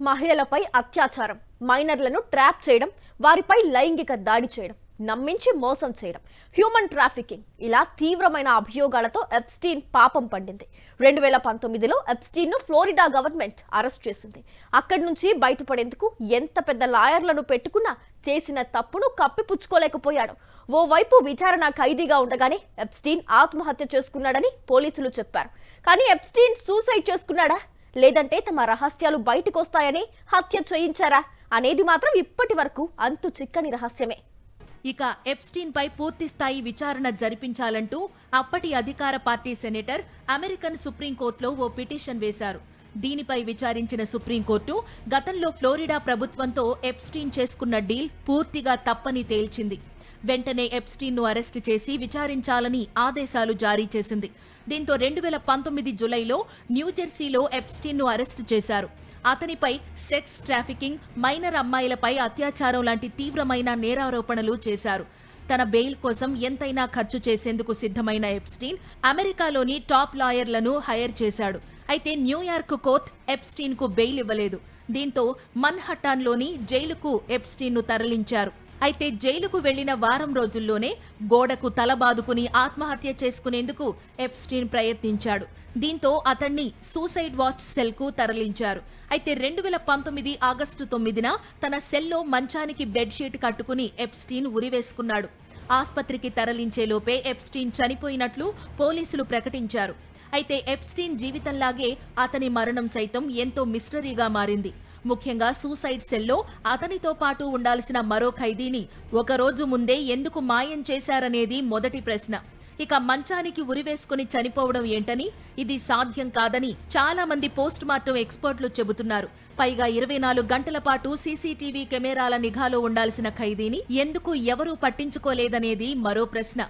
మహిళలపై అత్యాచారం, మైనర్లను ట్రాప్ చేయడం, వారిపై లైంగిక దాడి చేయడం, నమ్మించి మోసం చేయడం, హ్యూమన్ ట్రాఫికింగ్ ఇలా తీవ్రమైన అభియోగాలతో ఎప్స్టీన్ పాపం పండింది. 2019లో ఎప్స్టీన్ను ఫ్లోరిడా గవర్నమెంట్ అరెస్ట్ చేసింది. అక్కడి నుంచి బయటపడేందుకు ఎంత పెద్ద లాయర్లను పెట్టుకున్నా చేసిన తప్పును కప్పిపుచ్చుకోలేకపోయాడు. ఓవైపు విచారణ ఖైదీగా ఉండగానే ఎప్స్టీన్ ఆత్మహత్య చేసుకున్నాడని పోలీసులు చెప్పారు. కానీ ఎప్స్టీన్ సూసైడ్ చేసుకున్నాడా, లేదంటే తమ రహస్యాలు బయటకొస్తాయని హత్య చేయించారా అనేది మాత్రం ఇప్పటి వరకు అంతు చిక్కని రహస్యమే. ఇక ఎప్స్టీన్ పై పూర్తి స్థాయి విచారణ జరిపించాలంటూ అప్పటి అధికార పార్టీ సెనేటర్ అమెరికన్ సుప్రీంకోర్టులో ఓ పిటిషన్ వేశారు. దీనిపై విచారించిన సుప్రీంకోర్టు గతంలో ఫ్లోరిడా ప్రభుత్వంతో ఎప్స్టీన్ చేసుకున్న డీల్ పూర్తిగా తప్పని తేల్చింది. వెంటనే ఎప్స్టీన్ ను అరెస్టు చేసి విచారించాలని ఆదేశాలు జారీ చేసింది. దీంతో 2019 జూలైలో న్యూజెర్సీలో ఎప్స్టీన్ ను అరెస్టు చేశారు. అతనిపై సెక్స్ ట్రాఫికింగ్, మైనర్ అమ్మాయిలపై అత్యాచారం లాంటి తీవ్రమైన నేరారోపణలు చేశారు. తన బెయిల్ కోసం ఎంతైనా ఖర్చు చేసేందుకు సిద్ధమైన ఎప్స్టీన్ అమెరికాలోని టాప్ లాయర్లను హైర్ చేశాడు. అయితే న్యూయార్క్ కోర్టు ఎప్స్టీన్ కు బెయిల్ ఇవ్వలేదు. దీంతో మన్హట్టాన్లోని జైలుకు ఎప్స్టీన్ ను తరలించారు. అయితే జైలుకు వెళ్లిన వారం రోజుల్లోనే గోడకు తలబాదుకుని ఆత్మహత్య చేసుకునేందుకు ఎప్స్టీన్ ప్రయత్నించాడు. దీంతో అతన్ని సూసైడ్ వాచ్ సెల్ కు తరలించారు. అయితే 2019 ఆగస్టు 9న తన సెల్లో మంచానికి బెడ్షీట్ కట్టుకుని ఎప్స్టీన్ ఉరివేసుకున్నాడు. ఆస్పత్రికి తరలించేలోపే ఎప్స్టీన్ చనిపోయినట్లు పోలీసులు ప్రకటించారు. అయితే ఎప్స్టీన్ జీవితంలాగే అతని మరణం సైతం ఎంతో మిస్టరీగా మారింది. ముఖ్యంగా సూసైడ్ సెల్లో అతనితో పాటు ఉండాల్సిన మరో ఖైదీని ఒకరోజు ముందే ఎందుకు మాయం చేశారనేది మొదటి ప్రశ్న. ఇక మంచానికి ఉరివేసుకుని చనిపోవడం ఏంటని, ఇది సాధ్యం కాదని చాలా మంది పోస్ట్ మార్టం ఎక్స్పర్ట్లు చెబుతున్నారు. పైగా 24 గంటల పాటు సీసీటీవీ కెమెరాల నిఘాలో ఉండాల్సిన ఖైదీని ఎందుకు ఎవరూ పట్టించుకోలేదనేది మరో ప్రశ్న.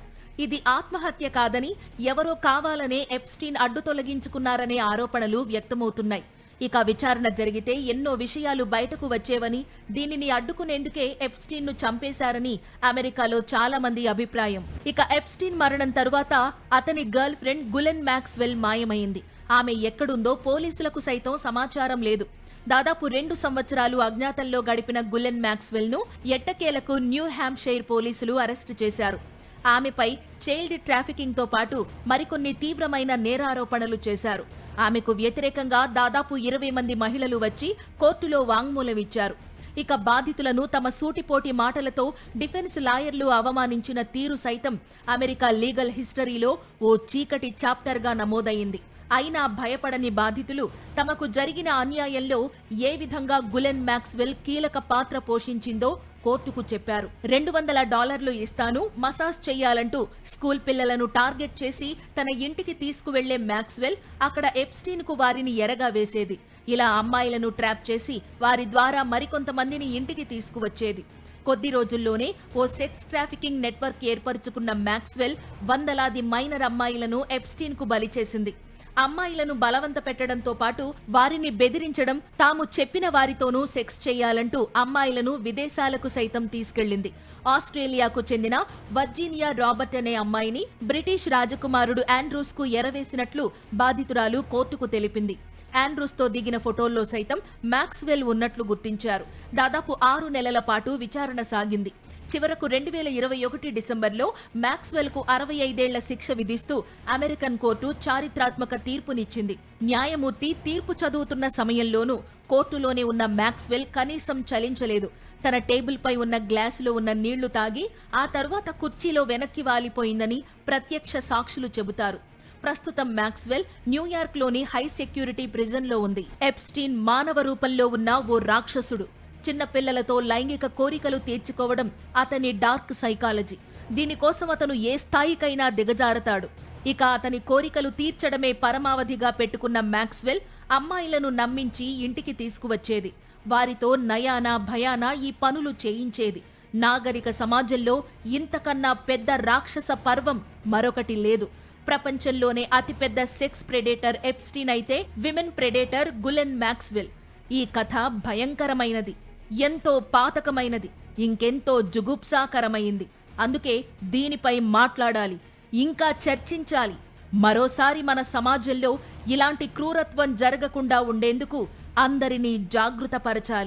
ఇది ఆత్మహత్య కాదని, ఎవరో కావాలనే ఎప్స్టీన్ అడ్డు తొలగించుకున్నారనే ఆరోపణలు వ్యక్తమవుతున్నాయి. ఇక విచారణ జరిగితే ఎన్నో విషయాలు బయటకు వచ్చేవని, దీనిని అడ్డుకునేందుకే ఎప్స్టీన్ ను చంపేశారని అమెరికాలో చాలా మంది అభిప్రాయం. ఇక ఎప్స్టీన్ మరణం తరువాత అతని గర్ల్ ఫ్రెండ్ గులెన్ మ్యాక్స్వెల్ మాయమైంది. ఆమె ఎక్కడుందో పోలీసులకు సైతం సమాచారం లేదు. దాదాపు 2 సంవత్సరాలు అజ్ఞాతంలో గడిపిన గులెన్ మ్యాక్స్వెల్ ను ఎట్టకేలకు న్యూ హ్యాంప్షైర్ పోలీసులు అరెస్టు చేశారు. ఆమెపై చైల్డ్ ట్రాఫికింగ్ తో పాటు మరికొన్ని తీవ్రమైన నేరారోపణలు చేశారు. ఆమెకు వ్యతిరేకంగా దాదాపు 20 మంది మహిళలు వచ్చి కోర్టులో వాంగ్మూలం ఇచ్చారు. ఇక బాధితులను తమ సూటిపోటి మాటలతో డిఫెన్స్ లాయర్లు అవమానించిన తీరు సైతం అమెరికా లీగల్ హిస్టరీలో ఓ చీకటి చాప్టర్గా నమోదయింది. అయినా భయపడని బాధితులు తమకు జరిగిన అన్యాయంలో ఏ విధంగా గులెన్ మ్యాక్స్వెల్ కీలక పాత్ర పోషించిందో కోర్టుకు చెప్పారు. $200 ఇస్తాను, మసాజ్ చెయ్యాలంటూ స్కూల్ పిల్లలను టార్గెట్ చేసి తన ఇంటికి తీసుకువెళ్లే మ్యాక్స్వెల్ అక్కడ ఎప్స్టీన్ కు వారిని ఎరగా వేసేది. ఇలా అమ్మాయిలను ట్రాప్ చేసి వారి ద్వారా మరికొంతమందిని ఇంటికి తీసుకువచ్చేది. కొద్ది రోజుల్లోనే ఓ సెక్స్ ట్రాఫికింగ్ నెట్వర్క్ ఏర్పరుచుకున్న మ్యాక్స్వెల్ వందలాది మైనర్ అమ్మాయిలను ఎప్స్టీన్ కు బలి చేసింది. అమ్మాయిలను బలవంత పెట్టడంతో పాటు వారిని బెదిరించడం, తాము చెప్పిన వారితోనూ సెక్స్ చేయాలంటూ అమ్మాయిలను విదేశాలకు సైతం తీసుకెళ్లింది. ఆస్ట్రేలియాకు చెందిన వర్జీనియా రాబర్ట్ అనే అమ్మాయిని బ్రిటిష్ రాజకుమారుడు ఆండ్రూస్ కు ఎరవేసినట్లు బాధితురాలు కోర్టుకు తెలిపింది. ఆండ్రూస్ తో దిగిన ఫోటోల్లో సైతం మ్యాక్స్వెల్ ఉన్నట్లు గుర్తించారు. దాదాపు 6 నెలల పాటు విచారణ సాగింది. చివరకు 2021 డిసెంబర్లో మ్యాక్స్వెల్ కు 65 ఏళ్ల శిక్ష విధిస్తూ అమెరికన్ కోర్టు చారిత్రాత్మక తీర్పునిచ్చింది. న్యాయమూర్తి తీర్పు చదువుతున్న సమయంలోనూ కోర్టులోనే ఉన్న మ్యాక్స్వెల్ కనీసం చలించలేదు. తన టేబుల్ పై ఉన్న గ్లాసులో ఉన్న నీళ్లు తాగి ఆ తర్వాత కుర్చీలో వెనక్కి వాలిపోయిందని ప్రత్యక్ష సాక్షులు చెబుతారు. ప్రస్తుతం మ్యాక్స్వెల్ న్యూయార్క్ లోని హై సెక్యూరిటీ ప్రిజన్ లో ఉంది. ఎప్స్టీన్ మానవ రూపంలో ఉన్న ఓ రాక్షసుడు. చిన్న పిల్లలతో లైంగిక కోరికలు తీర్చుకోవడం అతని డార్క్ సైకాలజీ. దీనికోసం అతను ఏ స్థాయికైనా దిగజారతాడు. ఇక అతని కోరికలు తీర్చడమే పరమావధిగా పెట్టుకున్న మ్యాక్స్వెల్ అమ్మాయిలను నమ్మించి ఇంటికి తీసుకువచ్చేది. వారితో నయానా భయానా ఈ పనులు చేయించేది. నాగరిక సమాజంలో ఇంతకన్నా పెద్ద రాక్షస పర్వం మరొకటి లేదు. ప్రపంచంలోనే అతిపెద్ద సెక్స్ ప్రెడేటర్ ఎప్స్టీన్ అయితే విమెన్ ప్రెడేటర్ గులెన్ మ్యాక్స్వెల్. ఈ కథ భయంకరమైనది, ఎంతో పాతకమైనది, ఇంకెంతో జుగుప్సాకరమైంది. అందుకే దీనిపై మాట్లాడాలి, ఇంకా చర్చించాలి. మరోసారి మన సమాజంలో ఇలాంటి క్రూరత్వం జరగకుండా ఉండేందుకు అందరినీ జాగృతపరచాలి.